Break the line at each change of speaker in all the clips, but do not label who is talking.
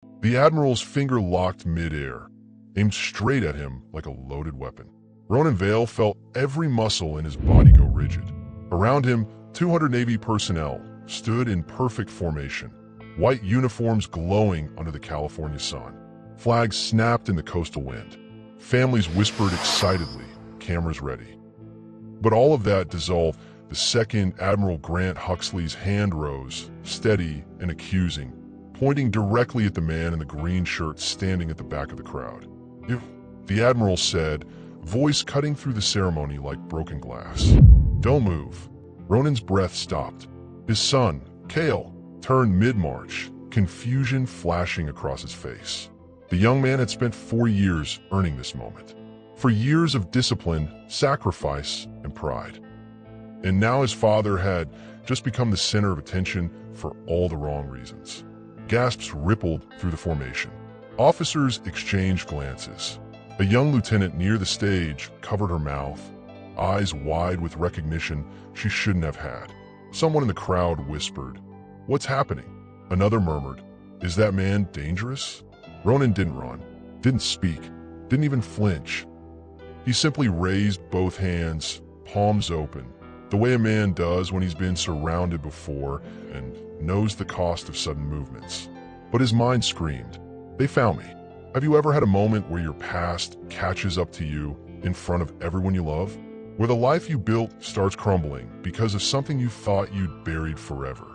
The Admiral's finger locked mid-air, aimed straight at him like a loaded weapon. Ronan Vale felt every muscle in his body go rigid. Around him, 200 Navy personnel stood in perfect formation, white uniforms glowing under the California sun. Flags snapped in the coastal wind. Families whispered excitedly, cameras ready. But all of that dissolved the second Admiral Grant Huxley's hand rose, steady and accusing, pointing directly at the man in the green shirt standing at the back of the crowd. The Admiral said, voice cutting through the ceremony like broken glass. Don't move. Ronan's breath stopped. His son, Cale, turned mid-march, confusion flashing across his face. The young man had spent 4 years earning this moment. For years of discipline, sacrifice, and pride. And now his father had just become the center of attention for all the wrong reasons. Gasps rippled through the formation. Officers exchanged glances. A young lieutenant near the stage covered her mouth, eyes wide with recognition she shouldn't have had. Someone in the crowd whispered, "What's happening?" Another murmured, "Is that man dangerous?" Ronan didn't run, didn't speak, didn't even flinch. He simply raised both hands, palms open, the way a man does when he's been surrounded before and knows the cost of sudden movements. But his mind screamed, "They found me." Have you ever had a moment where your past catches up to you in front of everyone you love? Where the life you built starts crumbling because of something you thought you'd buried forever?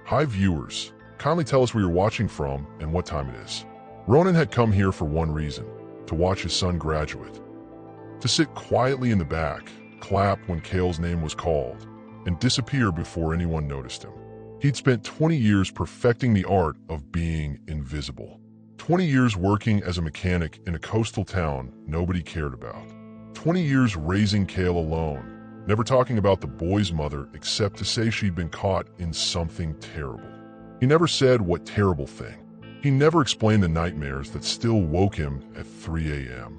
Hi viewers, kindly tell us where you're watching from and what time it is. Ronan had come here for one reason, to watch his son graduate. To sit quietly in the back, clap when Cale's name was called, and disappear before anyone noticed him. He'd spent 20 years perfecting the art of being invisible. 20 years working as a mechanic in a coastal town nobody cared about. 20 years raising Cale alone, never talking about the boy's mother except to say she'd been caught in something terrible. He never said what terrible thing. He never explained the nightmares that still woke him at 3 a.m.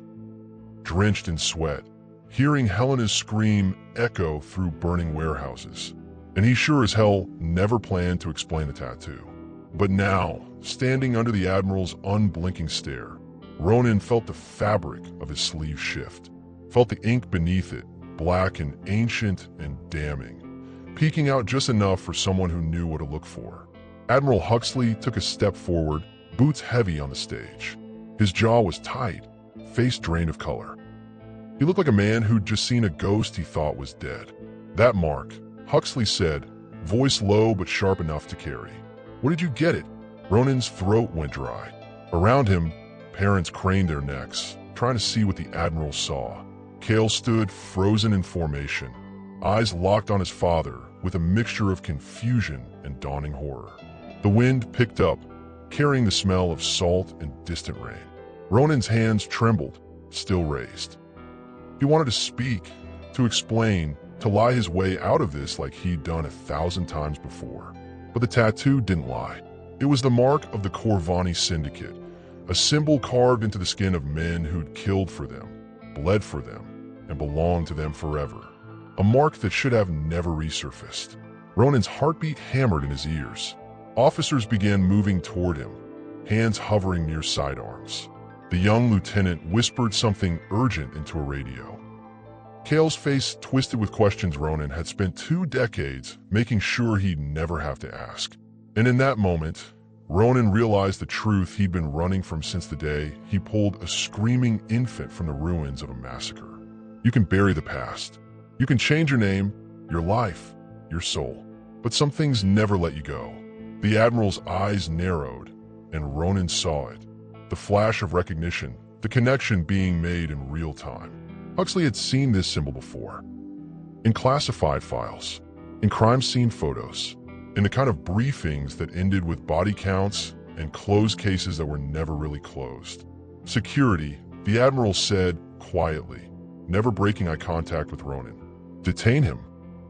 Drenched in sweat, hearing Helena's scream echo through burning warehouses. And he sure as hell never planned to explain the tattoo. But now, standing under the Admiral's unblinking stare, Ronan felt the fabric of his sleeve shift, felt the ink beneath it, black and ancient and damning, peeking out just enough for someone who knew what to look for. Admiral Huxley took a step forward, boots heavy on the stage. His jaw was tight, face drained of color. He looked like a man who'd just seen a ghost he thought was dead. "That mark," Huxley said, voice low but sharp enough to carry. "Where did you get it?" Ronan's throat went dry. Around him, parents craned their necks, trying to see what the Admiral saw. Cale stood frozen in formation, eyes locked on his father with a mixture of confusion and dawning horror. The wind picked up, carrying the smell of salt and distant rain. Ronan's hands trembled, still raised. He wanted to speak, to explain, to lie his way out of this like he'd done 1,000 times before. But the tattoo didn't lie. It was the mark of the Corvani Syndicate, a symbol carved into the skin of men who'd killed for them, bled for them, and belonged to them forever. A mark that should have never resurfaced. Ronan's heartbeat hammered in his ears. Officers began moving toward him, hands hovering near sidearms. The young lieutenant whispered something urgent into a radio. Cale's face twisted with questions Ronan had spent 2 decades making sure he'd never have to ask. And in that moment, Ronan realized the truth he'd been running from since the day he pulled a screaming infant from the ruins of a massacre. You can bury the past. You can change your name, your life, your soul. But some things never let you go. The Admiral's eyes narrowed, and Ronan saw it. The flash of recognition, the connection being made in real time. Huxley had seen this symbol before. In classified files, in crime scene photos, in the kind of briefings that ended with body counts and closed cases that were never really closed. Security, the Admiral said quietly, never breaking eye contact with Ronan. Detain him.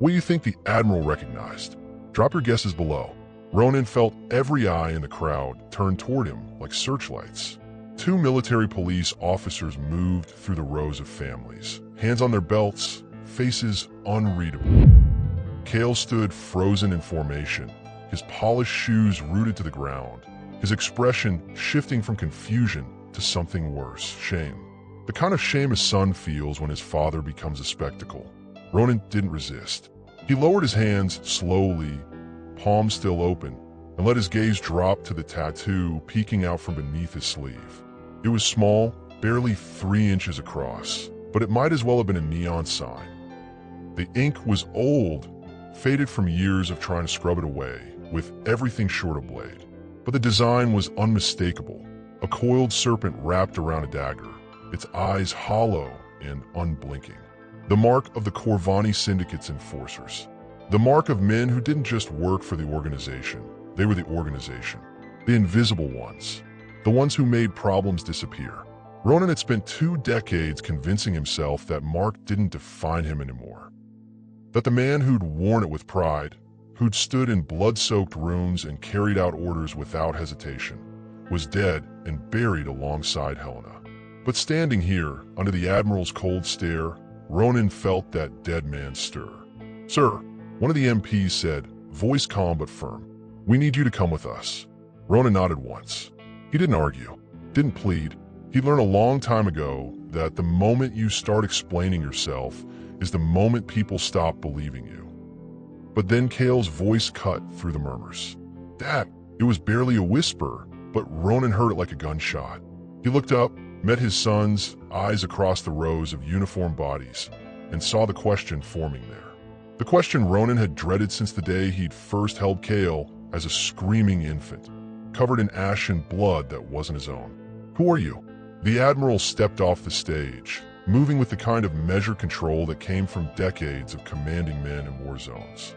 What do you think the Admiral recognized? Drop your guesses below. Ronan felt every eye in the crowd turn toward him like searchlights. 2 military police officers moved through the rows of families, hands on their belts, faces unreadable. Cale stood frozen in formation, his polished shoes rooted to the ground, his expression shifting from confusion to something worse, shame. The kind of shame a son feels when his father becomes a spectacle. Ronan didn't resist. He lowered his hands slowly, palms still open, and let his gaze drop to the tattoo peeking out from beneath his sleeve. It was small, barely 3 inches across, but it might as well have been a neon sign. The ink was old, faded from years of trying to scrub it away, with everything short of blade. But the design was unmistakable, a coiled serpent wrapped around a dagger, its eyes hollow and unblinking. The mark of the Corvani Syndicate's enforcers. The mark of men who didn't just work for the organization, they were the organization. The invisible ones. The ones who made problems disappear. Ronan had spent 2 decades convincing himself that mark didn't define him anymore. That the man who'd worn it with pride, who'd stood in blood-soaked rooms and carried out orders without hesitation, was dead and buried alongside Helena. But standing here, under the Admiral's cold stare, Ronan felt that dead man stir. "Sir," one of the MPs said, voice calm but firm, "we need you to come with us." Ronan nodded once. He didn't argue, didn't plead. He learned a long time ago that the moment you start explaining yourself is the moment people stop believing you. But then Cale's voice cut through the murmurs. "Dad," it was barely a whisper, but Ronan heard it like a gunshot. He looked up, met his son's eyes across the rows of uniformed bodies, and saw the question forming there. The question Ronan had dreaded since the day he'd first held Cale as a screaming infant, covered in ash and blood that wasn't his own. "Who are you?" The Admiral stepped off the stage, moving with the kind of measured control that came from decades of commanding men in war zones.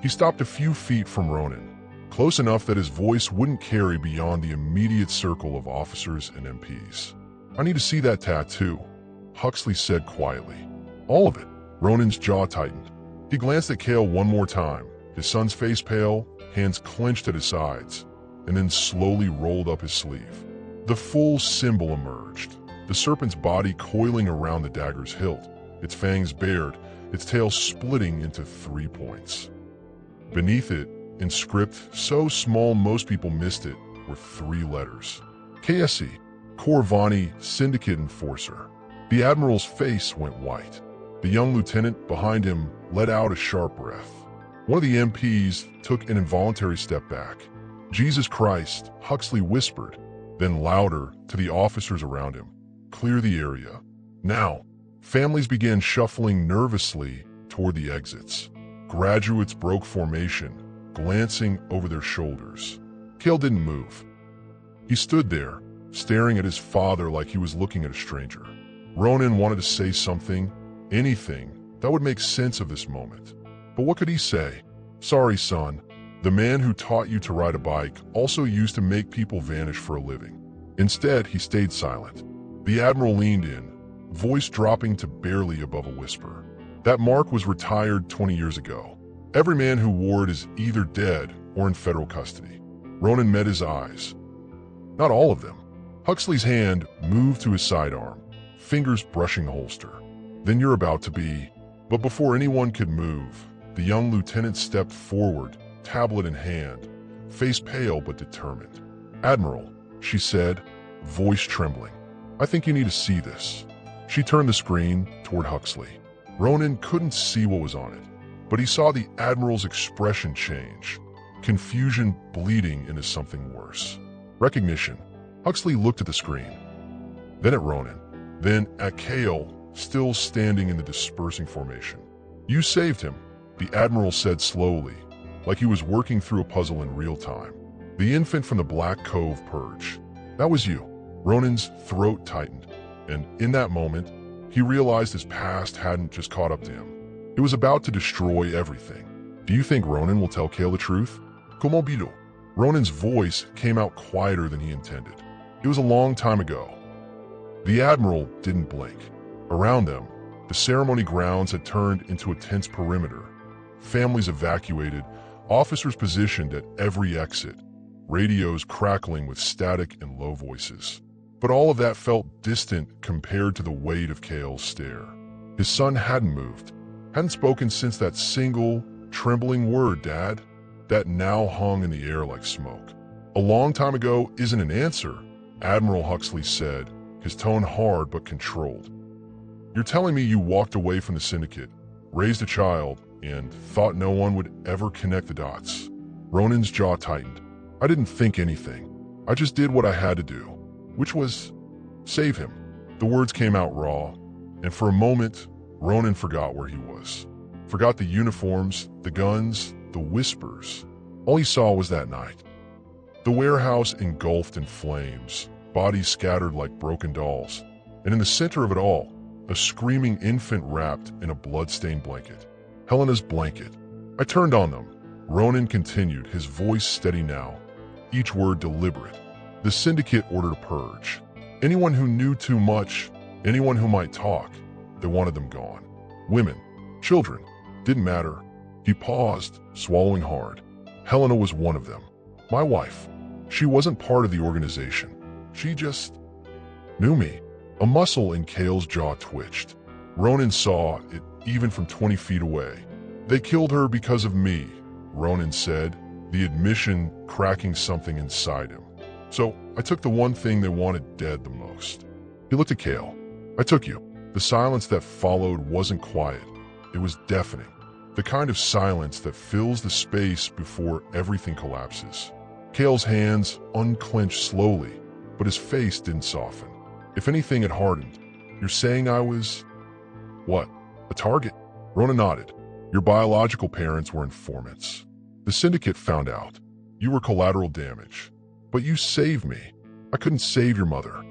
He stopped a few feet from Ronan, close enough that his voice wouldn't carry beyond the immediate circle of officers and MPs. "I need to see that tattoo," Huxley said quietly. "All of it." Ronan's jaw tightened. He glanced at Cale one more time, his son's face pale, hands clenched at his sides, and then slowly rolled up his sleeve. The full symbol emerged, the serpent's body coiling around the dagger's hilt, its fangs bared, its tail splitting into 3 points. Beneath it, in script so small most people missed it, were 3 letters. KSE, Corvani Syndicate Enforcer. The Admiral's face went white. The young lieutenant behind him let out a sharp breath. One of the MPs took an involuntary step back. "Jesus Christ," Huxley whispered, then louder to the officers around him. "Clear the area. Now." Families began shuffling nervously toward the exits. Graduates broke formation, glancing over their shoulders. Cale didn't move. He stood there, staring at his father like he was looking at a stranger. Ronan wanted to say something, anything, that would make sense of this moment. But what could he say? "Sorry, son. The man who taught you to ride a bike also used to make people vanish for a living." Instead, he stayed silent. The Admiral leaned in, voice dropping to barely above a whisper. "That mark was retired 20 years ago. Every man who wore it is either dead or in federal custody." Ronan met his eyes. "Not all of them." Huxley's hand moved to his sidearm, fingers brushing the holster. "Then you're about to be..." But before anyone could move, the young lieutenant stepped forward, tablet in hand, face pale but determined. "Admiral," she said, voice trembling, "I think you need to see this." She turned the screen toward Huxley. Ronan couldn't see what was on it, but he saw the Admiral's expression change, confusion bleeding into something worse. Recognition. Huxley looked at the screen, then at Ronan, then at Cale, still standing in the dispersing formation. "You saved him," the Admiral said slowly, like he was working through a puzzle in real time. "The infant from the Black Cove Purge. That was you." Ronan's throat tightened, and in that moment, he realized his past hadn't just caught up to him. It was about to destroy everything. "Do you think Ronan will tell Cale the truth?" "Comment bido?" Ronan's voice came out quieter than he intended. It was a long time ago. The Admiral didn't blink. Around them, the ceremony grounds had turned into a tense perimeter. Families evacuated, officers positioned at every exit, radios crackling with static and low voices. But all of that felt distant compared to the weight of Cale's stare. His son hadn't moved, hadn't spoken since that single, trembling word, "Dad," that now hung in the air like smoke. A long time ago isn't an answer, Admiral Huxley said, his tone hard but controlled. You're telling me you walked away from the syndicate, raised a child, and thought no one would ever connect the dots. Ronan's jaw tightened. I didn't think anything. I just did what I had to do, which was save him. The words came out raw, and for a moment, Ronan forgot where he was. Forgot the uniforms, the guns, the whispers. All he saw was that night. The warehouse engulfed in flames, bodies scattered like broken dolls, and in the center of it all, a screaming infant wrapped in a blood-stained blanket. Helena's blanket. I turned on them. Ronan continued, his voice steady now, each word deliberate. The syndicate ordered a purge. Anyone who knew too much, anyone who might talk, they wanted them gone. Women, children, didn't matter. He paused, swallowing hard. Helena was one of them. My wife. She wasn't part of the organization. She just knew me. A muscle in Cale's jaw twitched. Ronan saw it even from 20 feet away. They killed her because of me, Ronan said, the admission cracking something inside him. So I took the one thing they wanted dead the most. He looked at Cale. I took you. The silence that followed wasn't quiet. It was deafening. The kind of silence that fills the space before everything collapses. Cale's hands unclenched slowly, but his face didn't soften. If anything, it hardened. You're saying I was... what? A target? Ronan nodded. Your biological parents were informants. The syndicate found out. You were collateral damage. But you saved me. I couldn't save your mother.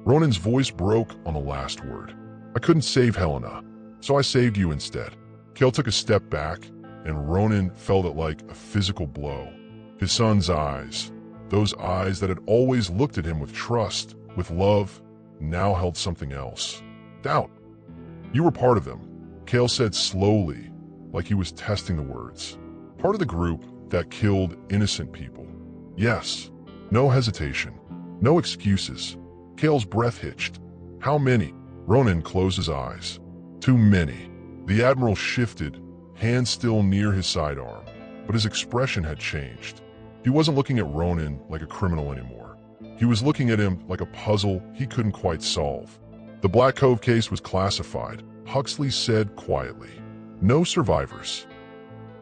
Ronan's voice broke on the last word. I couldn't save Helena, so I saved you instead. Cale took a step back, and Ronan felt it like a physical blow. His son's eyes, those eyes that had always looked at him with trust, with love, now held something else. Doubt. You were part of them, Cale said slowly, like he was testing the words. Part of the group that killed innocent people. Yes. No hesitation. No excuses. Cale's breath hitched. How many? Ronan closed his eyes. Too many. The Admiral shifted, hand still near his sidearm, but his expression had changed. He wasn't looking at Ronan like a criminal anymore. He was looking at him like a puzzle he couldn't quite solve. The Black Cove case was classified, Huxley said quietly. No survivors.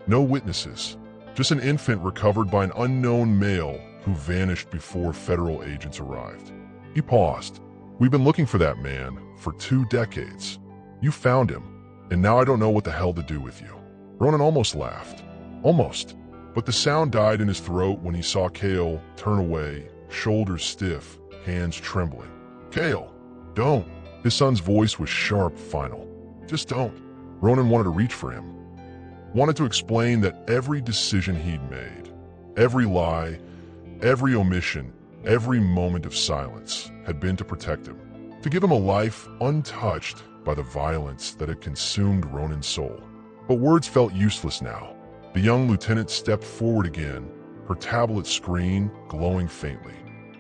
No witnesses. Just an infant recovered by an unknown male who vanished before federal agents arrived. He paused. We've been looking for that man for 2 decades. You found him, and now I don't know what the hell to do with you. Ronan almost laughed. Almost. But the sound died in his throat when he saw Cale turn away, shoulders stiff, hands trembling. Cale, don't. His son's voice was sharp, final. Just don't. Ronan wanted to reach for him. Wanted to explain that every decision he'd made, every lie, every omission, every moment of silence had been to protect him, to give him a life untouched by the violence that had consumed Ronan's soul. But words felt useless now. The young lieutenant stepped forward again, her tablet screen glowing faintly.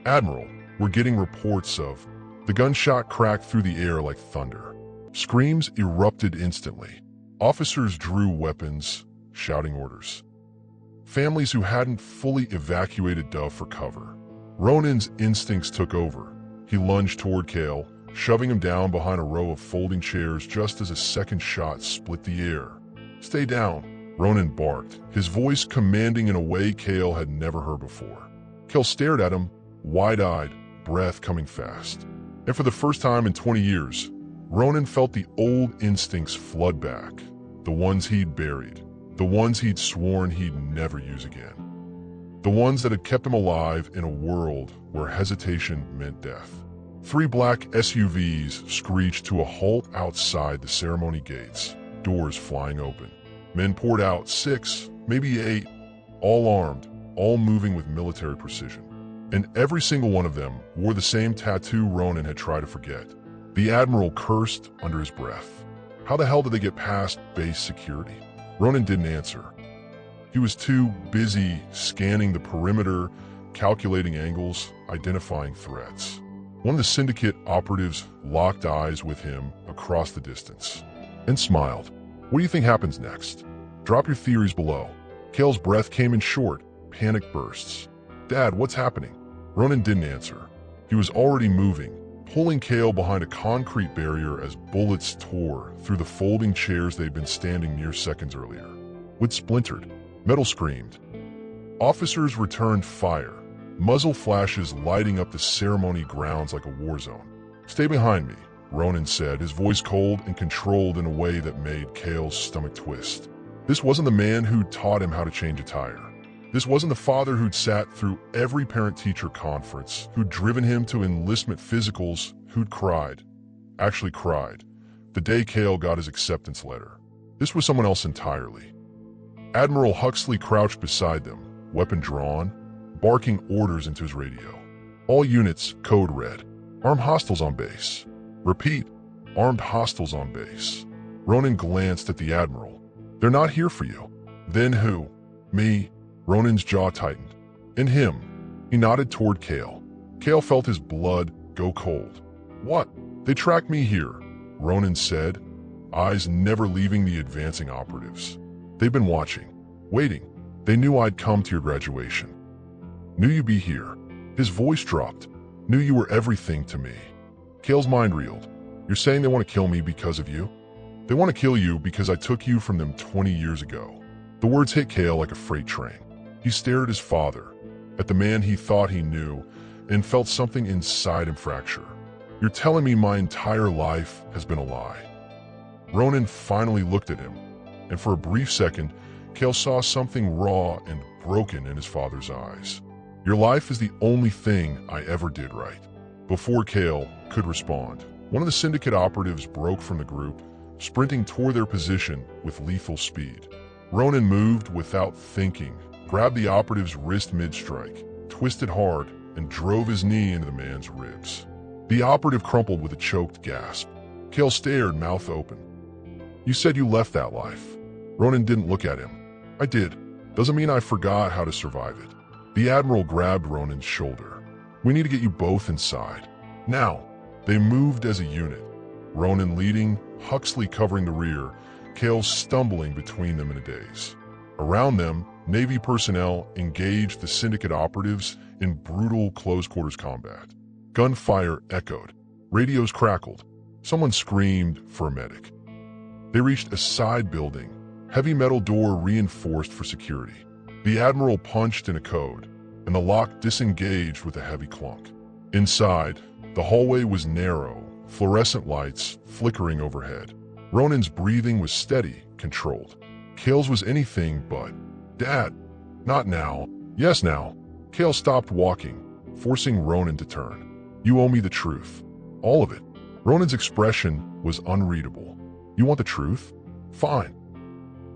Admiral, we're getting reports of... The gunshot cracked through the air like thunder. Screams erupted instantly. Officers drew weapons, shouting orders. Families who hadn't fully evacuated dove for cover. Ronan's instincts took over. He lunged toward Cale, shoving him down behind a row of folding chairs just as a second shot split the air. Stay down, Ronan barked, his voice commanding in a way Cale had never heard before. Cale stared at him, wide-eyed, breath coming fast. And for the first time in 20 years, Ronan felt the old instincts flood back, the ones he'd buried, the ones he'd sworn he'd never use again. The ones that had kept him alive in a world where hesitation meant death. 3 black SUVs screeched to a halt outside the ceremony gates, doors flying open. Men poured out, 6, maybe 8, all armed, all moving with military precision. And every single one of them wore the same tattoo Ronan had tried to forget. The Admiral cursed under his breath. How the hell did they get past base security? Ronan didn't answer. He was too busy scanning the perimeter, calculating angles, identifying threats. One of the syndicate operatives locked eyes with him across the distance and smiled. What do you think happens next? Drop your theories below. Cale's breath came in short, panic bursts. "Dad, what's happening?" Ronan didn't answer. He was already moving, pulling Cale behind a concrete barrier as bullets tore through the folding chairs they'd been standing near seconds earlier. Wood splintered. Metal screamed. Officers returned fire, muzzle flashes lighting up the ceremony grounds like a war zone. "Stay behind me," Ronan said, his voice cold and controlled in a way that made Cale's stomach twist. This wasn't the man who'd taught him how to change a tire. This wasn't the father who'd sat through every parent-teacher conference, who'd driven him to enlistment physicals, who'd cried, actually cried, the day Cale got his acceptance letter. This was someone else entirely. Admiral Huxley crouched beside them, weapon drawn, barking orders into his radio. "All units, code red. Armed hostiles on base. Repeat, armed hostiles on base." Ronan glanced at the Admiral. "They're not here for you." "Then who?" "Me." Ronan's jaw tightened. "And him." He nodded toward Cale. Cale felt his blood go cold. "What?" "They tracked me here," Ronan said, eyes never leaving the advancing operatives. "They've been watching, waiting. They knew I'd come to your graduation. Knew you'd be here." His voice dropped. "Knew you were everything to me." Cale's mind reeled. "You're saying they want to kill me because of you?" "They want to kill you because I took you from them 20 years ago." The words hit Cale like a freight train. He stared at his father, at the man he thought he knew, and felt something inside him fracture. "You're telling me my entire life has been a lie?" Ronan finally looked at him, and for a brief second, Cale saw something raw and broken in his father's eyes. "Your life is the only thing I ever did right." Before Cale could respond, one of the syndicate operatives broke from the group, sprinting toward their position with lethal speed. Ronan moved without thinking, grabbed the operative's wrist mid-strike, twisted hard, and drove his knee into the man's ribs. The operative crumpled with a choked gasp. Cale stared, mouth open. "You said you left that life." Ronan didn't look at him. "I did. Doesn't mean I forgot how to survive it." The Admiral grabbed Ronan's shoulder. "We need to get you both inside. Now." They moved as a unit. Ronan leading, Huxley covering the rear, Cale stumbling between them in a daze. Around them, Navy personnel engaged the syndicate operatives in brutal close-quarters combat. Gunfire echoed. Radios crackled. Someone screamed for a medic. They reached a side building, heavy metal door reinforced for security. The Admiral punched in a code, and the lock disengaged with a heavy clunk. Inside, the hallway was narrow, fluorescent lights flickering overhead. Ronan's breathing was steady, controlled. Cale's was anything but. "Dad, not now." "Yes, now." Cale stopped walking, forcing Ronan to turn. "You owe me the truth. All of it." Ronan's expression was unreadable. "You want the truth? Fine.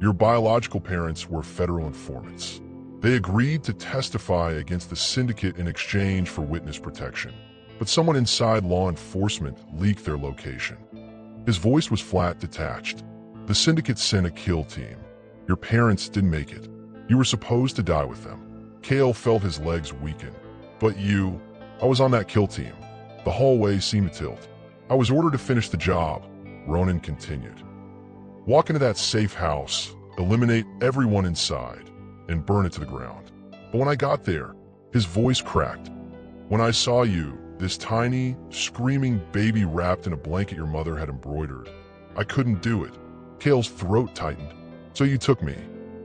Your biological parents were federal informants. They agreed to testify against the syndicate in exchange for witness protection. But someone inside law enforcement leaked their location." His voice was flat, detached. "The syndicate sent a kill team. Your parents didn't make it. You were supposed to die with them." Cale felt his legs weaken. "But you..." "I was on that kill team." The hallway seemed to tilt. "I was ordered to finish the job," Ronan continued. "Walk into that safe house, eliminate everyone inside, and burn it to the ground. But when I got there," his voice cracked, "when I saw you, this tiny, screaming baby wrapped in a blanket your mother had embroidered, I couldn't do it." Cale's throat tightened. "So you took me."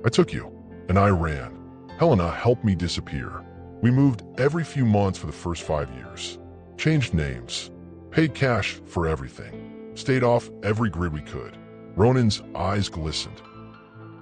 "I took you, and I ran. Helena helped me disappear. We moved every few months for the first 5 years. Changed names. Paid cash for everything. Stayed off every grid we could." Ronan's eyes glistened.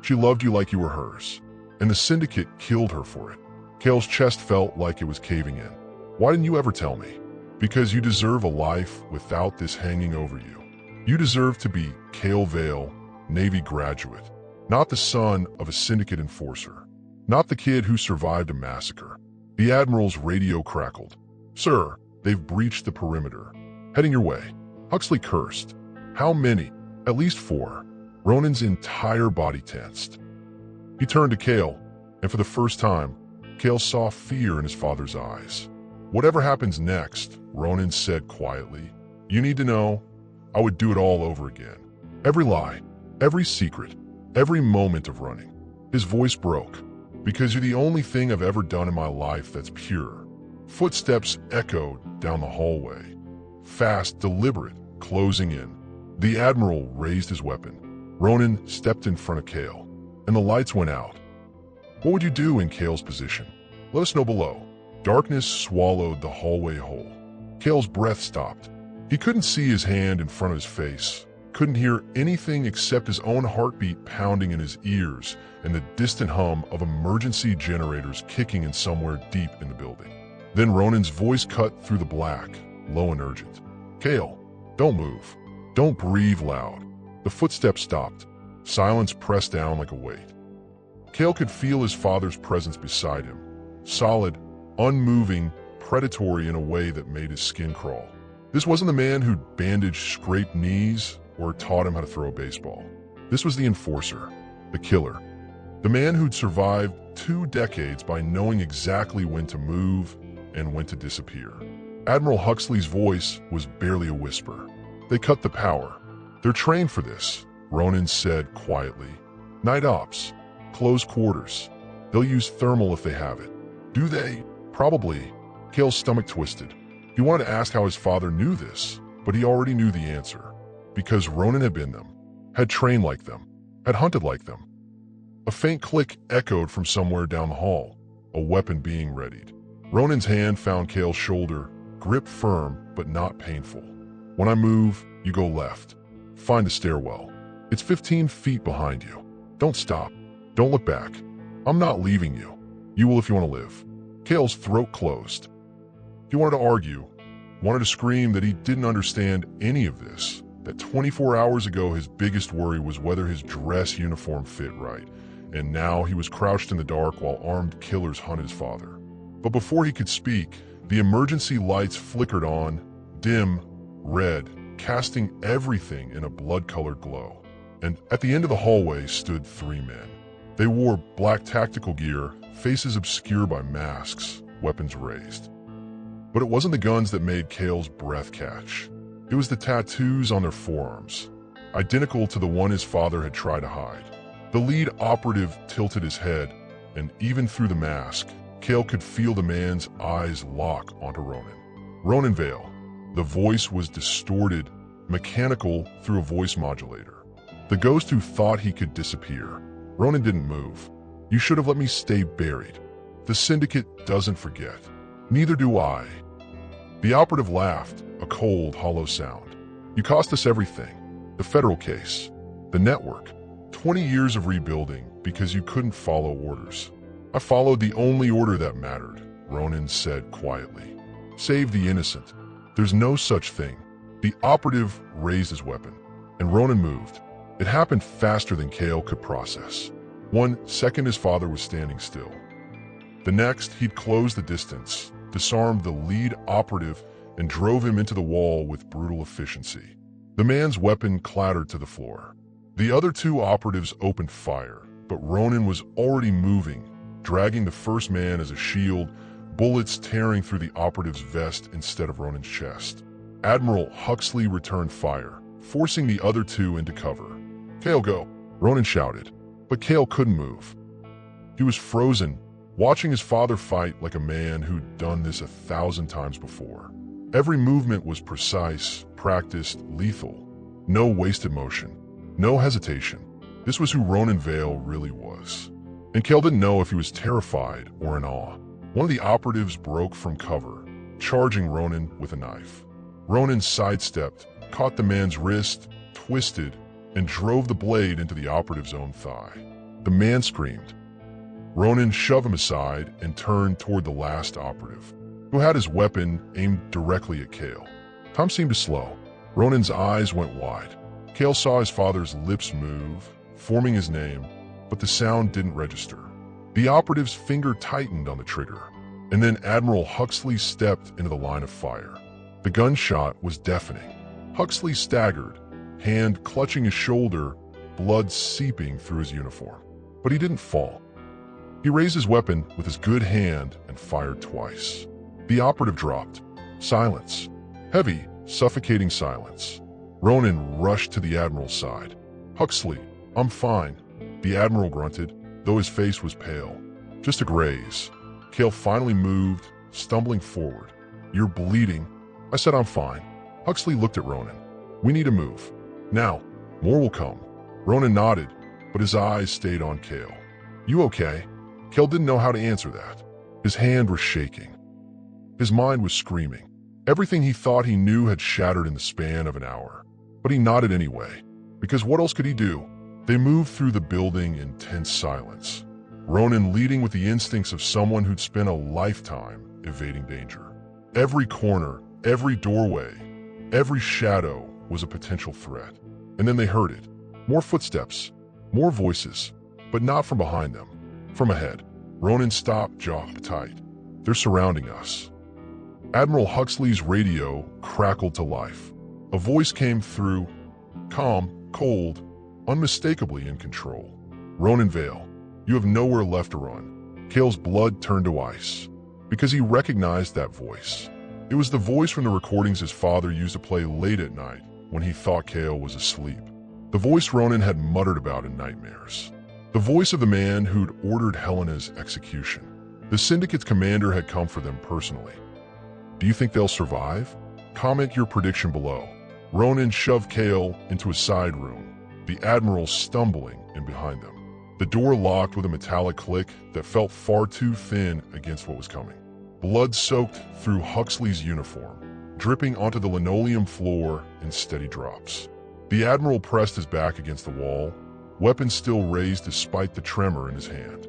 "She loved you like you were hers, and the syndicate killed her for it." Cale's chest felt like it was caving in. "Why didn't you ever tell me?" "Because you deserve a life without this hanging over you. You deserve to be Cale Vale, Navy graduate, not the son of a syndicate enforcer, not the kid who survived a massacre." The Admiral's radio crackled. "Sir, they've breached the perimeter. Heading your way." Huxley cursed. "How many?" "At least 4. Ronan's entire body tensed. He turned to Cale, and for the first time, Cale saw fear in his father's eyes. "Whatever happens next," Ronan said quietly, "you need to know, I would do it all over again. Every lie, every secret, every moment of running." His voice broke. Because you're the only thing I've ever done in my life that's pure. Footsteps echoed down the hallway. Fast, deliberate, closing in. The Admiral raised his weapon. Ronan stepped in front of Cale, and the lights went out. What would you do in Cale's position? Let us know below. Darkness swallowed the hallway whole. Cale's breath stopped. He couldn't see his hand in front of his face, couldn't hear anything except his own heartbeat pounding in his ears and the distant hum of emergency generators kicking in somewhere deep in the building. Then Ronan's voice cut through the black, low and urgent. Cale, don't move. Don't breathe loud. The footsteps stopped. Silence pressed down like a weight. Cale could feel his father's presence beside him. Solid, unmoving, predatory in a way that made his skin crawl. This wasn't the man who'd bandaged scraped knees or taught him how to throw a baseball. This was the enforcer, the killer. The man who'd survived 2 decades by knowing exactly when to move and when to disappear. Admiral Huxley's voice was barely a whisper. They cut the power. They're trained for this, Ronan said quietly. Night ops, close quarters. They'll use thermal if they have it. Do they? Probably. Cale's stomach twisted. He wanted to ask how his father knew this, but he already knew the answer. Because Ronan had been them, had trained like them, had hunted like them. A faint click echoed from somewhere down the hall, a weapon being readied. Ronan's hand found Cale's shoulder, grip firm but not painful. When I move, you go left. Find the stairwell. It's 15 feet behind you. Don't stop. Don't look back. I'm not leaving you. You will if you want to live. Cale's throat closed. He wanted to argue, wanted to scream that he didn't understand any of this, that 24 hours ago his biggest worry was whether his dress uniform fit right, and now he was crouched in the dark while armed killers hunted his father. But before he could speak, the emergency lights flickered on, dim, red, casting everything in a blood-colored glow. And at the end of the hallway stood 3 men. They wore black tactical gear, faces obscured by masks, weapons raised. But it wasn't the guns that made Cale's breath catch. It was the tattoos on their forearms, identical to the one his father had tried to hide. The lead operative tilted his head, and even through the mask, Cale could feel the man's eyes lock onto Ronan. Ronan Vale. The voice was distorted, mechanical through a voice modulator. The ghost who thought he could disappear. Ronan didn't move. You should have let me stay buried. The Syndicate doesn't forget. Neither do I. The operative laughed, a cold, hollow sound. You cost us everything. The federal case. The network. 20 years of rebuilding because you couldn't follow orders. I followed the only order that mattered, Ronan said quietly. Save the innocent. There's no such thing. The operative raised his weapon, and Ronan moved. It happened faster than Cale could process. 1 second his father was standing still. The next, he'd closed the distance, disarmed the lead operative, and drove him into the wall with brutal efficiency. The man's weapon clattered to the floor. The other 2 operatives opened fire, but Ronan was already moving, dragging the first man as a shield, bullets tearing through the operative's vest instead of Ronan's chest. Admiral Huxley returned fire, forcing the other 2 into cover. Cale, go, Ronan shouted, but Cale couldn't move. He was frozen, watching his father fight like a man who'd done this 1,000 times before. Every movement was precise, practiced, lethal. No wasted motion, no hesitation. This was who Ronan Vale really was. And Cale didn't know if he was terrified or in awe. One of the operatives broke from cover, charging Ronan with a knife. Ronan sidestepped, caught the man's wrist, twisted, and drove the blade into the operative's own thigh. The man screamed. Ronan shoved him aside and turned toward the last operative, who had his weapon aimed directly at Cale. Time seemed to slow. Ronan's eyes went wide. Cale saw his father's lips move, forming his name, but the sound didn't register. The operative's finger tightened on the trigger, and then Admiral Huxley stepped into the line of fire. The gunshot was deafening. Huxley staggered, hand clutching his shoulder, blood seeping through his uniform. But he didn't fall. He raised his weapon with his good hand and fired twice. The operative dropped. Silence. Heavy, suffocating silence. Ronan rushed to the Admiral's side. Huxley, I'm fine, the Admiral grunted, though his face was pale. Just a graze. Cale finally moved, stumbling forward. "You're bleeding." I said I'm fine. Huxley looked at Ronan. "We need to move. Now, more will come." Ronan nodded, but his eyes stayed on Cale. "You okay?" Cale didn't know how to answer that. His hand was shaking. His mind was screaming. Everything he thought he knew had shattered in the span of an hour. But he nodded anyway, because what else could he do? They moved through the building in tense silence. Ronan leading with the instincts of someone who'd spent a lifetime evading danger. Every corner, every doorway, every shadow was a potential threat. And then they heard it. More footsteps, more voices, but not from behind them. From ahead. Ronan stopped, jaw tight. "They're surrounding us." Admiral Huxley's radio crackled to life. A voice came through, calm, cold, unmistakably in control. "Ronan Vale, you have nowhere left to run." Cale's blood turned to ice, because he recognized that voice. It was the voice from the recordings his father used to play late at night when he thought Cale was asleep. The voice Ronan had muttered about in nightmares. The voice of the man who'd ordered Helena's execution. The Syndicate's commander had come for them personally. "Do you think they'll survive?" Comment your prediction below. Ronan shoved Cale into a side room, the Admiral stumbling in behind them. The door locked with a metallic click that felt far too thin against what was coming. Blood soaked through Huxley's uniform, dripping onto the linoleum floor in steady drops. The Admiral pressed his back against the wall, weapon still raised despite the tremor in his hand.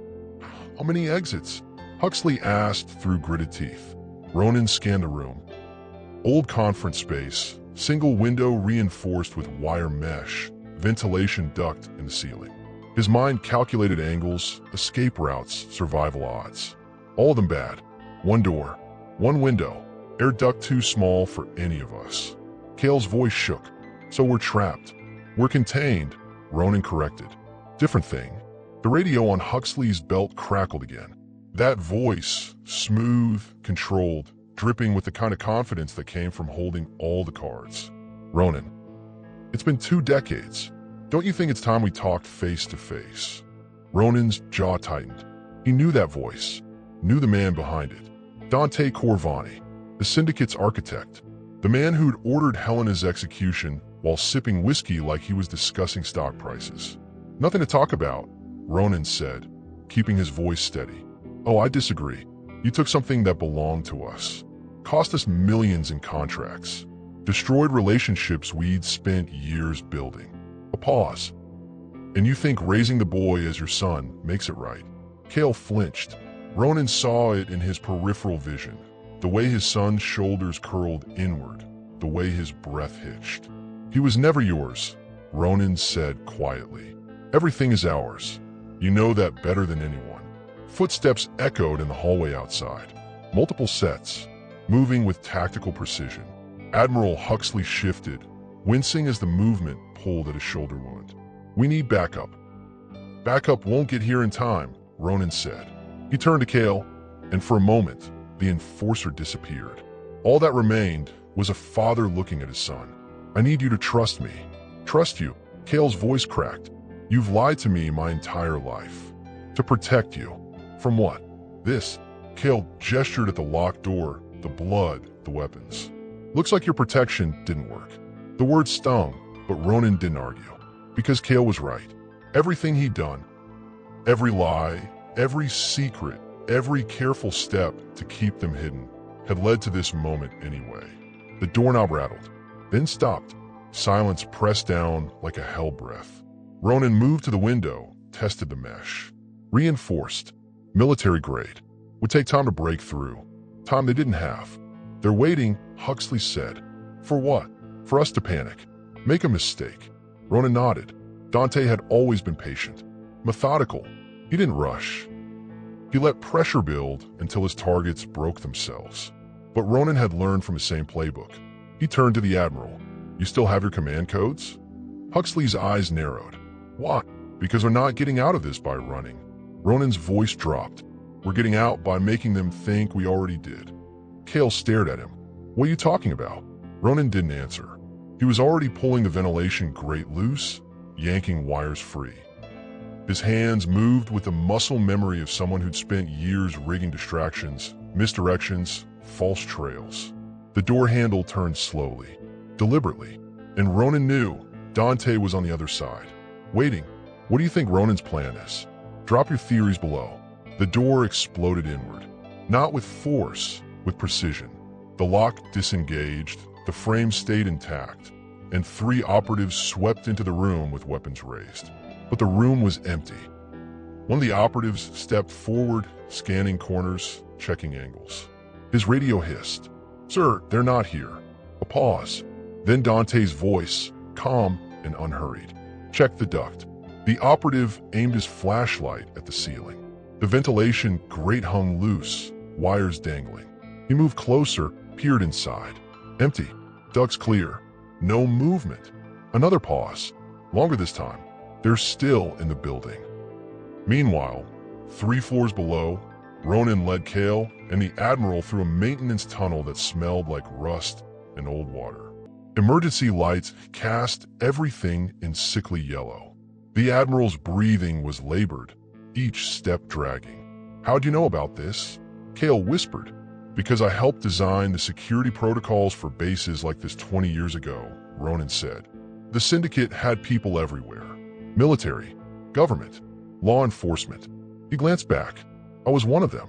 "How many exits?" Huxley asked through gritted teeth. Ronan scanned the room. Old conference space, single window reinforced with wire mesh, ventilation duct in the ceiling. His mind calculated angles, escape routes, survival odds. All of them bad. One door, one window, air duct too small for any of us. Cale's voice shook. "So we're trapped. We're contained," Ronan corrected. "Different thing." The radio on Huxley's belt crackled again. That voice, smooth, controlled, dripping with the kind of confidence that came from holding all the cards. "Ronan, it's been 2 decades. Don't you think it's time we talked face to face?" Ronan's jaw tightened. He knew that voice, knew the man behind it. Dante Corvani, the Syndicate's architect, the man who'd ordered Helena's execution while sipping whiskey like he was discussing stock prices. "Nothing to talk about," Ronan said, keeping his voice steady. "Oh, I disagree. You took something that belonged to us. Cost us millions in contracts. Destroyed relationships we'd spent years building." A pause. "And you think raising the boy as your son makes it right?" Cale flinched. Ronan saw it in his peripheral vision, the way his son's shoulders curled inward, the way his breath hitched. "He was never yours," Ronan said quietly. "Everything is ours. You know that better than anyone." Footsteps echoed in the hallway outside. Multiple sets, moving with tactical precision. Admiral Huxley shifted, wincing as the movement pulled at his shoulder wound. "We need backup." "Backup won't get here in time," Ronan said. He turned to Cale, and for a moment, the enforcer disappeared. All that remained was a father looking at his son. "I need you to trust me." "Trust you?" Cale's voice cracked. "You've lied to me my entire life. To protect you. From what?" "This." Cale gestured at the locked door, the blood, the weapons. "Looks like your protection didn't work." The word stung, but Ronan didn't argue. Because Cale was right. Everything he'd done, every lie, every secret, every careful step to keep them hidden, had led to this moment anyway. The doorknob rattled, then stopped. Silence pressed down like a hell breath. Ronan moved to the window, tested the mesh. Reinforced, military grade. Would take time to break through. Time they didn't have. "They're waiting," Huxley said. "For what?" "For us to panic. Make a mistake." Ronan nodded. Dante had always been patient. Methodical. He didn't rush. He let pressure build until his targets broke themselves. But Ronan had learned from the same playbook. He turned to the Admiral. "You still have your command codes?" Huxley's eyes narrowed. "Why?" "Because we're not getting out of this by running." Ronan's voice dropped. "We're getting out by making them think we already did." Cale stared at him. "What are you talking about?" Ronan didn't answer. He was already pulling the ventilation grate loose, yanking wires free. His hands moved with the muscle memory of someone who'd spent years rigging distractions, misdirections, false trails. The door handle turned slowly, deliberately, and Ronan knew Dante was on the other side, waiting. What do you think Ronan's plan is? Drop your theories below. The door exploded inward, not with force, with precision. The lock disengaged, the frame stayed intact, and 3 operatives swept into the room with weapons raised. But the room was empty. One of the operatives stepped forward, scanning corners, checking angles. His radio hissed, "Sir, they're not here." A pause. Then Dante's voice, calm and unhurried. "Check the duct." The operative aimed his flashlight at the ceiling. The ventilation grate hung loose, wires dangling. He moved closer, peered inside. Empty. Duct's clear. No movement. Another pause. Longer this time. They're still in the building. Meanwhile, 3 floors below, Ronan led Cale and the Admiral through a maintenance tunnel that smelled like rust and old water. Emergency lights cast everything in sickly yellow. The Admiral's breathing was labored, each step dragging. "How'd you know about this?" Cale whispered. "Because I helped design the security protocols for bases like this 20 years ago," Ronan said. "The Syndicate had people everywhere. Military, government, law enforcement." He glanced back. "I was one of them."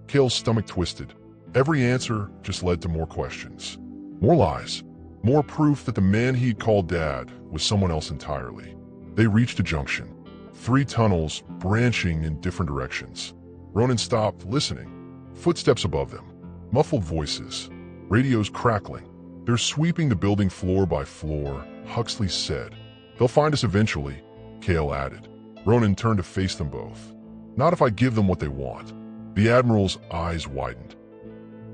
Cale's stomach twisted. Every answer just led to more questions. More lies. More proof that the man he'd called Dad was someone else entirely. They reached a junction. 3 tunnels branching in different directions. Ronan stopped, listening. Footsteps above them. Muffled voices. Radios crackling. "They're sweeping the building floor by floor," Huxley said. "They'll find us eventually," Cale added. Ronan turned to face them both. "Not if I give them what they want." The Admiral's eyes widened.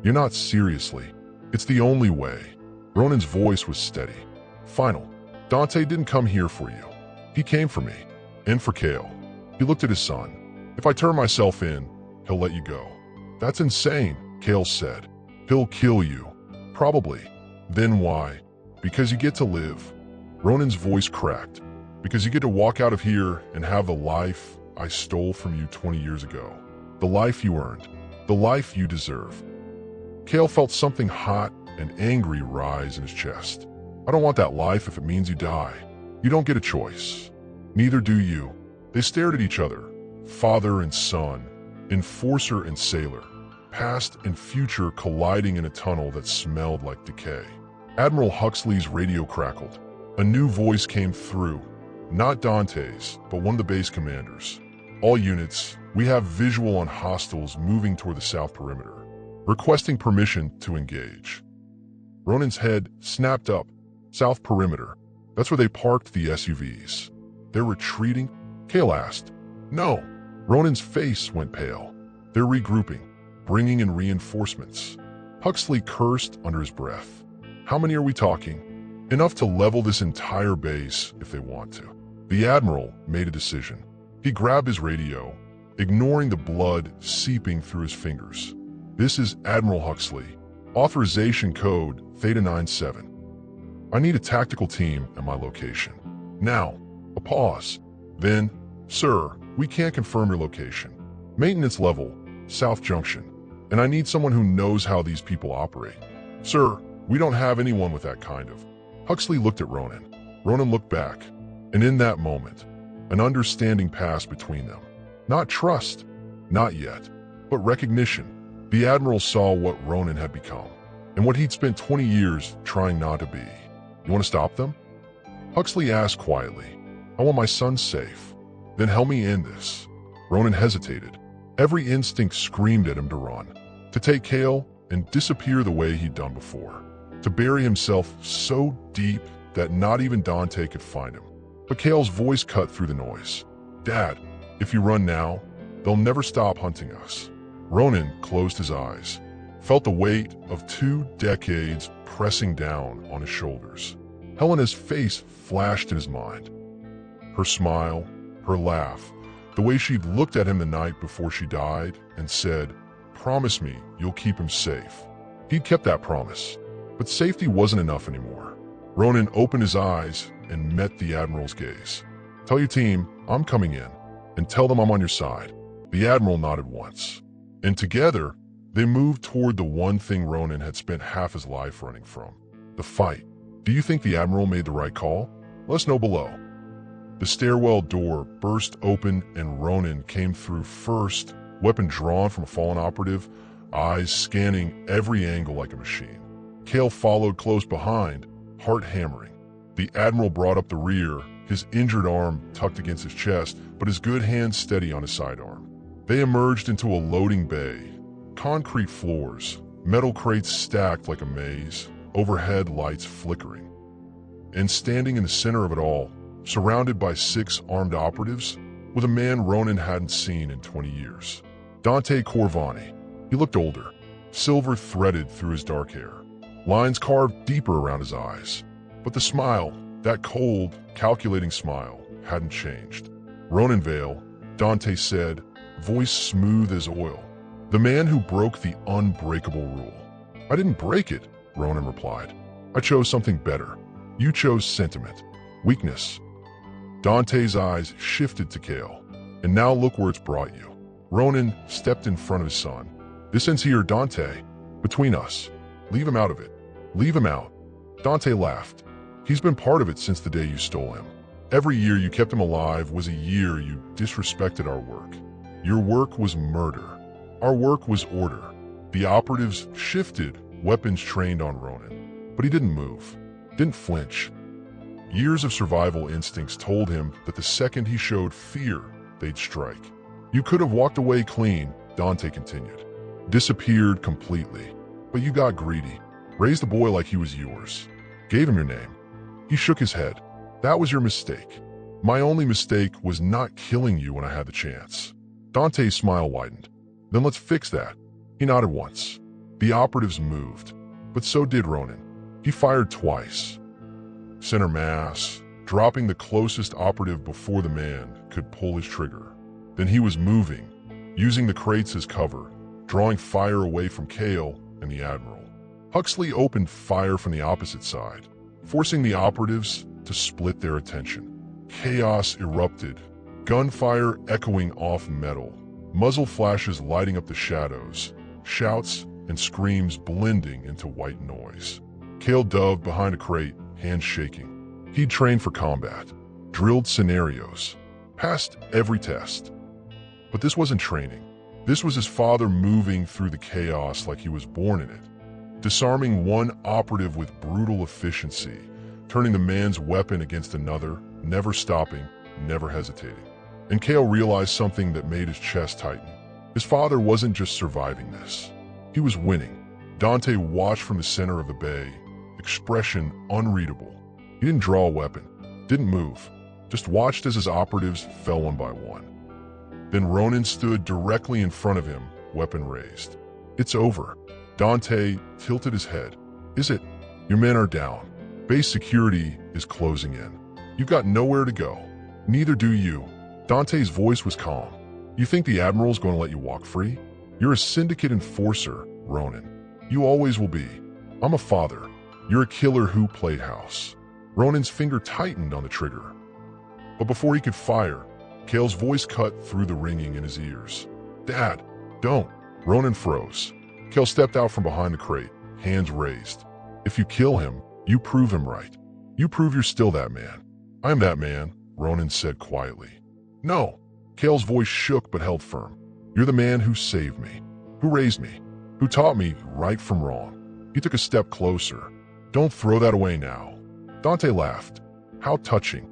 "You're not seriously. It's the only way." Ronan's voice was steady. Final. "Dante didn't come here for you. He came for me. And for Cale." He looked at his son. "If I turn myself in, he'll let you go." "That's insane," Cale said. "He'll kill you." "Probably. Then why?" "Because you get to live." Ronan's voice cracked. "Because you get to walk out of here and have the life I stole from you 20 years ago. The life you earned. The life you deserve." Cale felt something hot and angry rise in his chest. "I don't want that life if it means you die. You don't get a choice." "Neither do you." They stared at each other, father and son, enforcer and sailor, past and future colliding in a tunnel that smelled like decay. Admiral Huxley's radio crackled. A new voice came through, not Dante's, but one of the base commanders. "All units, we have visual on hostiles moving toward the south perimeter. Requesting permission to engage." Ronan's head snapped up. "South perimeter. That's where they parked the SUVs. They're retreating?" Cale asked. "No." Ronan's face went pale. "They're regrouping, bringing in reinforcements." Huxley cursed under his breath. "How many are we talking?" "Enough to level this entire base if they want to." The Admiral made a decision. He grabbed his radio, ignoring the blood seeping through his fingers. "This is Admiral Huxley. Authorization code Theta 97. I need a tactical team at my location. Now." A pause. Then, "Sir, we can't confirm your location. Maintenance level, South Junction. And I need someone who knows how these people operate." "Sir, we don't have anyone with that kind of." Huxley looked at Ronan. Ronan looked back. And in that moment, an understanding passed between them. Not trust, not yet, but recognition. The Admiral saw what Ronan had become, and what he'd spent 20 years trying not to be. "You want to stop them?" Huxley asked quietly. "I want my son safe." "Then help me end this." Ronan hesitated. Every instinct screamed at him to run, to take Cale and disappear the way he'd done before, to bury himself so deep that not even Dante could find him. But Cale's voice cut through the noise. "Dad, if you run now, they'll never stop hunting us." Ronan closed his eyes, felt the weight of 2 decades pressing down on his shoulders. Helena's face flashed in his mind. Her smile, her laugh, the way she'd looked at him the night before she died and said, "Promise me you'll keep him safe." He'd kept that promise, but safety wasn't enough anymore. Ronan opened his eyes and met the Admiral's gaze. "Tell your team I'm coming in, and tell them I'm on your side." The Admiral nodded once, and together, they moved toward the one thing Ronan had spent half his life running from: the fight. Do you think the Admiral made the right call? Let us know below. The stairwell door burst open and Ronan came through first, weapon drawn from a fallen operative, eyes scanning every angle like a machine. Cale followed close behind, heart hammering. The Admiral brought up the rear, his injured arm tucked against his chest, but his good hand steady on his sidearm. They emerged into a loading bay. Concrete floors, metal crates stacked like a maze, overhead lights flickering. And standing in the center of it all, surrounded by 6 armed operatives, was a man Ronan hadn't seen in 20 years. Dante Corvani. He looked older, silver threaded through his dark hair, lines carved deeper around his eyes. But the smile, that cold, calculating smile, hadn't changed. "Ronan Vale," Dante said, voice smooth as oil. "The man who broke the unbreakable rule." "I didn't break it," Ronan replied. "I chose something better. You chose sentiment, weakness." Dante's eyes shifted to Cale. "And now look where it's brought you." Ronan stepped in front of his son. "This ends here, Dante. Between us. Leave him out of it. Leave him out." Dante laughed. "He's been part of it since the day you stole him. Every year you kept him alive was a year you disrespected our work. Your work was murder. Our work was order." The operatives shifted, weapons trained on Ronan. But he didn't move, didn't flinch. Years of survival instincts told him that the second he showed fear, they'd strike. "You could have walked away clean," Dante continued. "Disappeared completely. But you got greedy. Raised the boy like he was yours. Gave him your name." He shook his head. "That was your mistake. My only mistake was not killing you when I had the chance." Dante's smile widened. "Then let's fix that." He nodded once. The operatives moved, but so did Ronan. He fired twice. Center mass, dropping the closest operative before the man could pull his trigger. Then he was moving, using the crates as cover, drawing fire away from Cale and the Admiral. Huxley opened fire from the opposite side, forcing the operatives to split their attention. Chaos erupted, gunfire echoing off metal, muzzle flashes lighting up the shadows, shouts and screams blending into white noise. Cale dove behind a crate, hands shaking. He'd trained for combat, drilled scenarios, passed every test. But this wasn't training. This was his father moving through the chaos like he was born in it, disarming one operative with brutal efficiency, turning the man's weapon against another, never stopping, never hesitating. And Cale realized something that made his chest tighten. His father wasn't just surviving this. He was winning. Dante watched from the center of the bay, expression unreadable. He didn't draw a weapon, didn't move, just watched as his operatives fell one by one. Then Ronan stood directly in front of him, weapon raised. "It's over." Dante tilted his head. "Is it? Your men are down. Base security is closing in. You've got nowhere to go. Neither do you." Dante's voice was calm. "You think the Admiral's going to let you walk free? You're a syndicate enforcer, Ronan. You always will be. I'm a father. You're a killer who played house." Ronan's finger tightened on the trigger. But before he could fire, Cale's voice cut through the ringing in his ears. "Dad, don't." Ronan froze. Cale stepped out from behind the crate, hands raised. "If you kill him, you prove him right. You prove you're still that man." "I'm that man," Ronan said quietly. "No." Cale's voice shook but held firm. "You're the man who saved me, who raised me, who taught me right from wrong." He took a step closer. "Don't throw that away now." Dante laughed. How touching.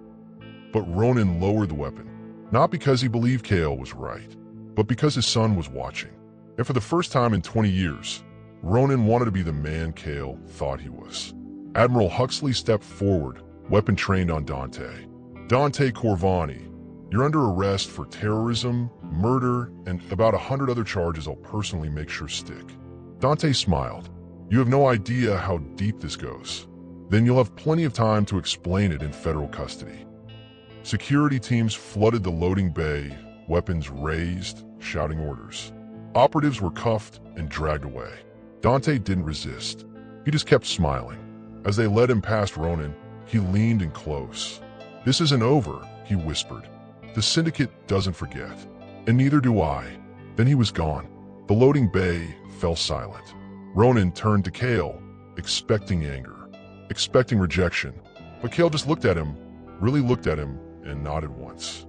But Ronan lowered the weapon, not because he believed Cale was right, but because his son was watching. And for the first time in 20 years, Ronan wanted to be the man Cale thought he was. Admiral Huxley stepped forward, weapon trained on Dante. "Dante Corvani, you're under arrest for terrorism, murder, and about 100 other charges I'll personally make sure stick." Dante smiled. "You have no idea how deep this goes. Then you'll have plenty of time to explain it in federal custody." Security teams flooded the loading bay, weapons raised, shouting orders. Operatives were cuffed and dragged away. Dante didn't resist. He just kept smiling. As they led him past Ronan, he leaned in close. "This isn't over," he whispered. The Syndicate doesn't forget. And neither do I. Then he was gone. The loading bay fell silent. Ronan turned to Cale, expecting anger, expecting rejection. But Cale just looked at him, really looked at him, and nodded once.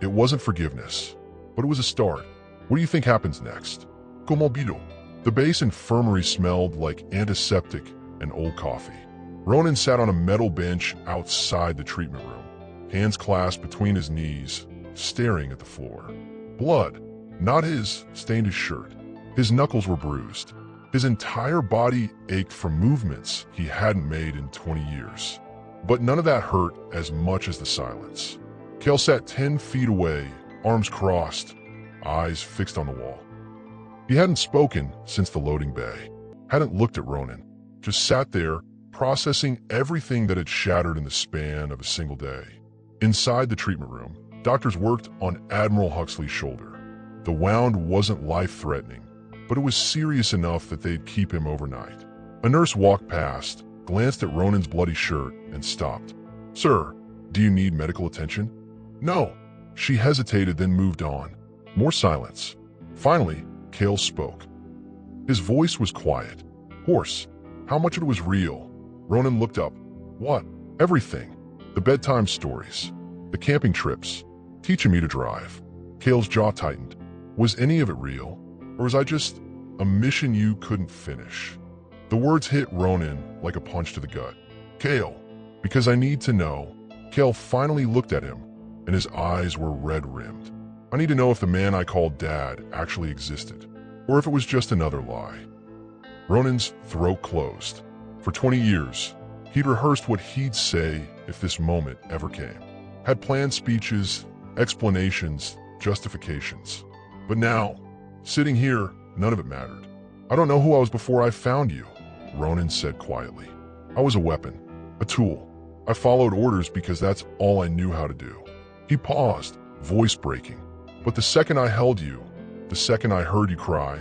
It wasn't forgiveness, but it was a start. What do you think happens next? Como olvido. The base infirmary smelled like antiseptic and old coffee. Ronan sat on a metal bench outside the treatment room, hands clasped between his knees, staring at the floor. Blood, not his, stained his shirt. His knuckles were bruised. His entire body ached from movements he hadn't made in 20 years. But none of that hurt as much as the silence. Cale sat 10 feet away, arms crossed, eyes fixed on the wall. He hadn't spoken since the loading bay, hadn't looked at Ronan, just sat there, processing everything that had shattered in the span of a single day. Inside the treatment room, doctors worked on Admiral Huxley's shoulder. The wound wasn't life-threatening, but it was serious enough that they'd keep him overnight. A nurse walked past, glanced at Ronan's bloody shirt, and stopped. "Sir, do you need medical attention?" "No." She hesitated, then moved on. More silence. Finally, Cale spoke. His voice was quiet, hoarse. How much of it was real? Ronan looked up. What? Everything. The bedtime stories, the camping trips, teaching me to drive. Cale's jaw tightened. Was any of it real? Or was I just a mission you couldn't finish? The words hit Ronan like a punch to the gut. Cale, because I need to know. Cale finally looked at him, and his eyes were red-rimmed. I need to know if the man I called Dad actually existed, or if it was just another lie. Ronan's throat closed. For 20 years, he'd rehearsed what he'd say if this moment ever came. Had planned speeches, explanations, justifications. But now, sitting here, none of it mattered. I don't know who I was before I found you, Ronan said quietly. I was a weapon, a tool. I followed orders because that's all I knew how to do. He paused, voice breaking. But the second I held you, the second I heard you cry,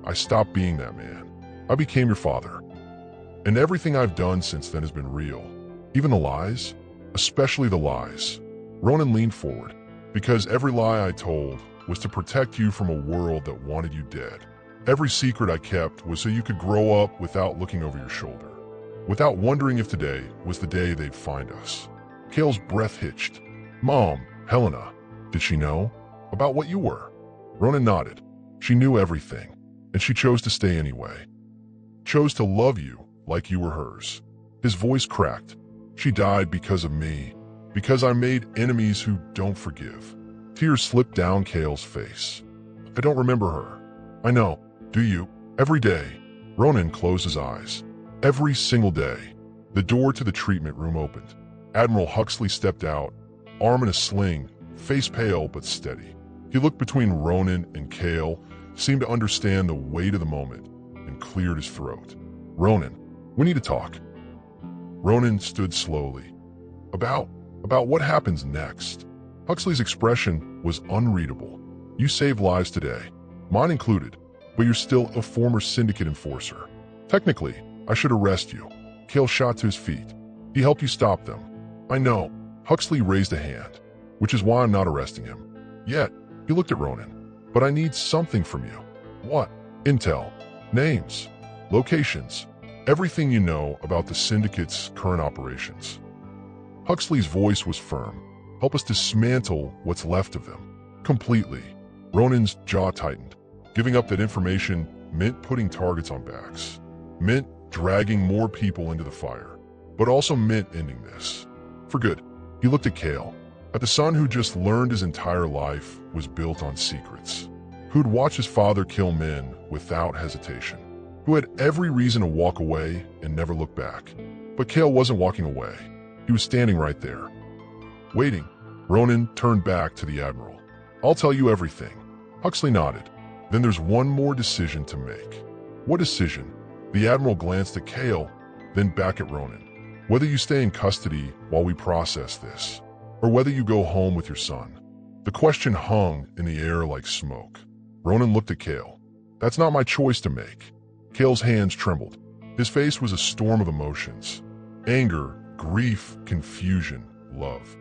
I stopped being that man. I became your father. And everything I've done since then has been real. Even the lies, especially the lies. Ronan leaned forward, because every lie I told was to protect you from a world that wanted you dead. Every secret I kept was so you could grow up without looking over your shoulder, without wondering if today was the day they'd find us. Cale's breath hitched. Mom, Helena, did she know about what you were? Ronan nodded. She knew everything, and she chose to stay anyway. Chose to love you like you were hers. His voice cracked. She died because of me, because I made enemies who don't forgive. Tears slipped down Cale's face. I don't remember her. I know. Do you? Every day. Ronan closed his eyes. Every single day. The door to the treatment room opened. Admiral Huxley stepped out, arm in a sling, face pale but steady. He looked between Ronan and Cale, seemed to understand the weight of the moment, and cleared his throat. Ronan, we need to talk. Ronan stood slowly. About what happens next? Huxley's expression was unreadable. You saved lives today, mine included, but you're still a former Syndicate enforcer. Technically, I should arrest you. Cale shot to his feet. He helped you stop them. I know. Huxley raised a hand, which is why I'm not arresting him. Yet, he looked at Ronan. But I need something from you. What? Intel, names, locations, everything you know about the Syndicate's current operations. Huxley's voice was firm. Help us dismantle what's left of them. Completely. Ronan's jaw tightened. Giving up that information meant putting targets on backs. Meant dragging more people into the fire. But also meant ending this. For good. He looked at Cale. At the son who just learned his entire life was built on secrets. Who'd watch his father kill men without hesitation. Who had every reason to walk away and never look back. But Cale wasn't walking away. He was standing right there. Waiting. Ronan turned back to the Admiral. I'll tell you everything. Huxley nodded. Then there's one more decision to make. What decision? The Admiral glanced at Cale, then back at Ronan. Whether you stay in custody while we process this, or whether you go home with your son. The question hung in the air like smoke. Ronan looked at Cale. That's not my choice to make. Cale's hands trembled. His face was a storm of emotions. Anger, grief, confusion, love.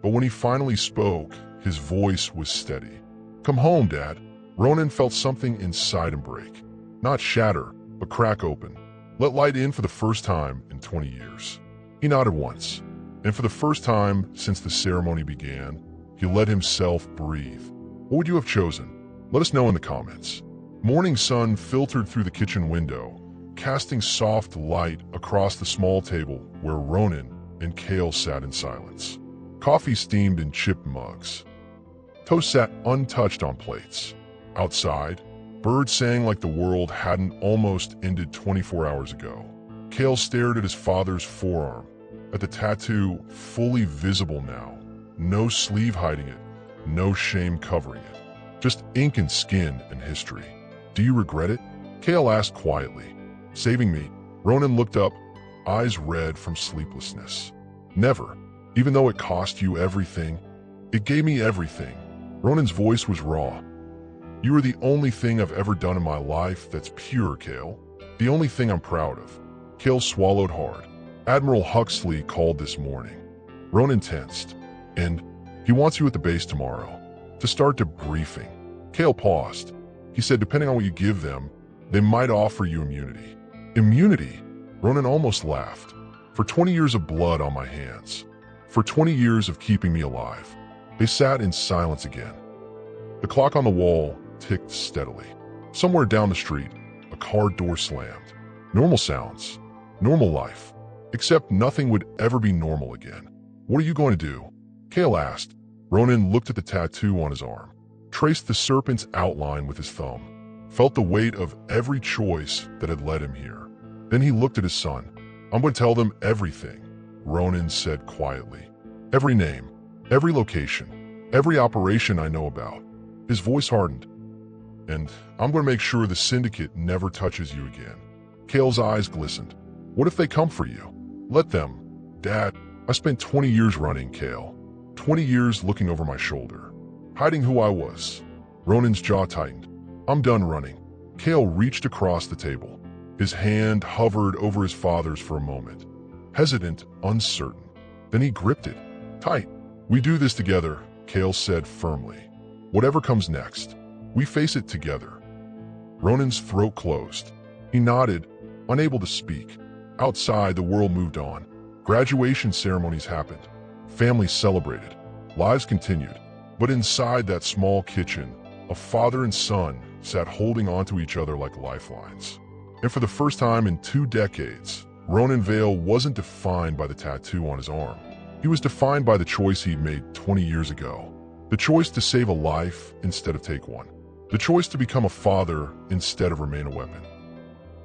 But when he finally spoke, his voice was steady. "Come home, Dad." Ronan felt something inside him break. Not shatter, but crack open. Let light in for the first time in 20 years. He nodded once, and for the first time since the ceremony began, he let himself breathe. What would you have chosen? Let us know in the comments. Morning sun filtered through the kitchen window, casting soft light across the small table where Ronan and Kale sat in silence. Coffee steamed in chipped mugs. Toast sat untouched on plates. Outside, birds sang like the world hadn't almost ended 24 hours ago. Kale stared at his father's forearm, at the tattoo fully visible now. No sleeve hiding it, no shame covering it. Just ink and skin and history. "Do you regret it?" Kale asked quietly. "Saving me." Ronan looked up, eyes red from sleeplessness. "Never. Even though it cost you everything, it gave me everything." Ronan's voice was raw. "You are the only thing I've ever done in my life that's pure, Kale. The only thing I'm proud of." Kale swallowed hard. Admiral Huxley called this morning. Ronan tensed. "And he wants you at the base tomorrow to start debriefing." Kale paused. He said, "Depending on what you give them, they might offer you immunity." "Immunity?" Ronan almost laughed. "For 20 years of blood on my hands. For 20 years of keeping me alive." They sat in silence again. The clock on the wall ticked steadily. Somewhere down the street, a car door slammed. Normal sounds. Normal life. Except nothing would ever be normal again. "What are you going to do?" Kale asked. Ronan looked at the tattoo on his arm, traced the serpent's outline with his thumb, felt the weight of every choice that had led him here. Then he looked at his son. "I'm going to tell them everything," Ronan said quietly. "Every name, every location, every operation I know about." His voice hardened. "And I'm going to make sure the syndicate never touches you again." Kale's eyes glistened. "What if they come for you?" "Let them." "Dad, I spent 20 years running, Kale. 20 years looking over my shoulder, hiding who I was." Ronan's jaw tightened. "I'm done running." Kale reached across the table. His hand hovered over his father's for a moment, hesitant, uncertain. Then he gripped it, tight. "We do this together," Kale said firmly. "Whatever comes next, we face it together." Ronan's throat closed. He nodded, unable to speak. Outside, the world moved on. Graduation ceremonies happened. Families celebrated. Lives continued. But inside that small kitchen, a father and son sat holding onto each other like lifelines. And for the first time in 2 decades, Ronan Vale wasn't defined by the tattoo on his arm. He was defined by the choice he'd made 20 years ago. The choice to save a life instead of take one. The choice to become a father instead of remain a weapon.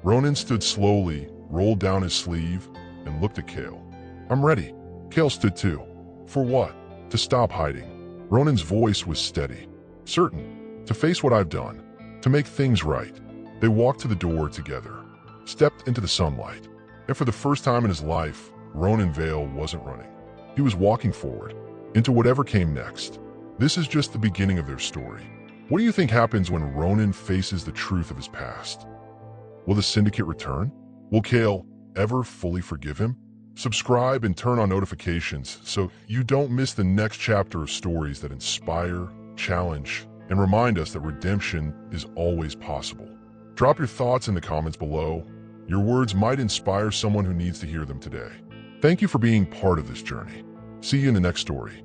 Ronan stood slowly, rolled down his sleeve, and looked at Kale. "I'm ready." Kale stood too. "For what?" "To stop hiding." Ronan's voice was steady. "Certain. To face what I've done. To make things right." They walked to the door together, stepped into the sunlight. And for the first time in his life, Ronan Vale wasn't running. He was walking forward, into whatever came next. This is just the beginning of their story. What do you think happens when Ronan faces the truth of his past? Will the syndicate return? Will Kale ever fully forgive him? Subscribe and turn on notifications so you don't miss the next chapter of stories that inspire, challenge, and remind us that redemption is always possible. Drop your thoughts in the comments below. Your words might inspire someone who needs to hear them today. Thank you for being part of this journey. See you in the next story.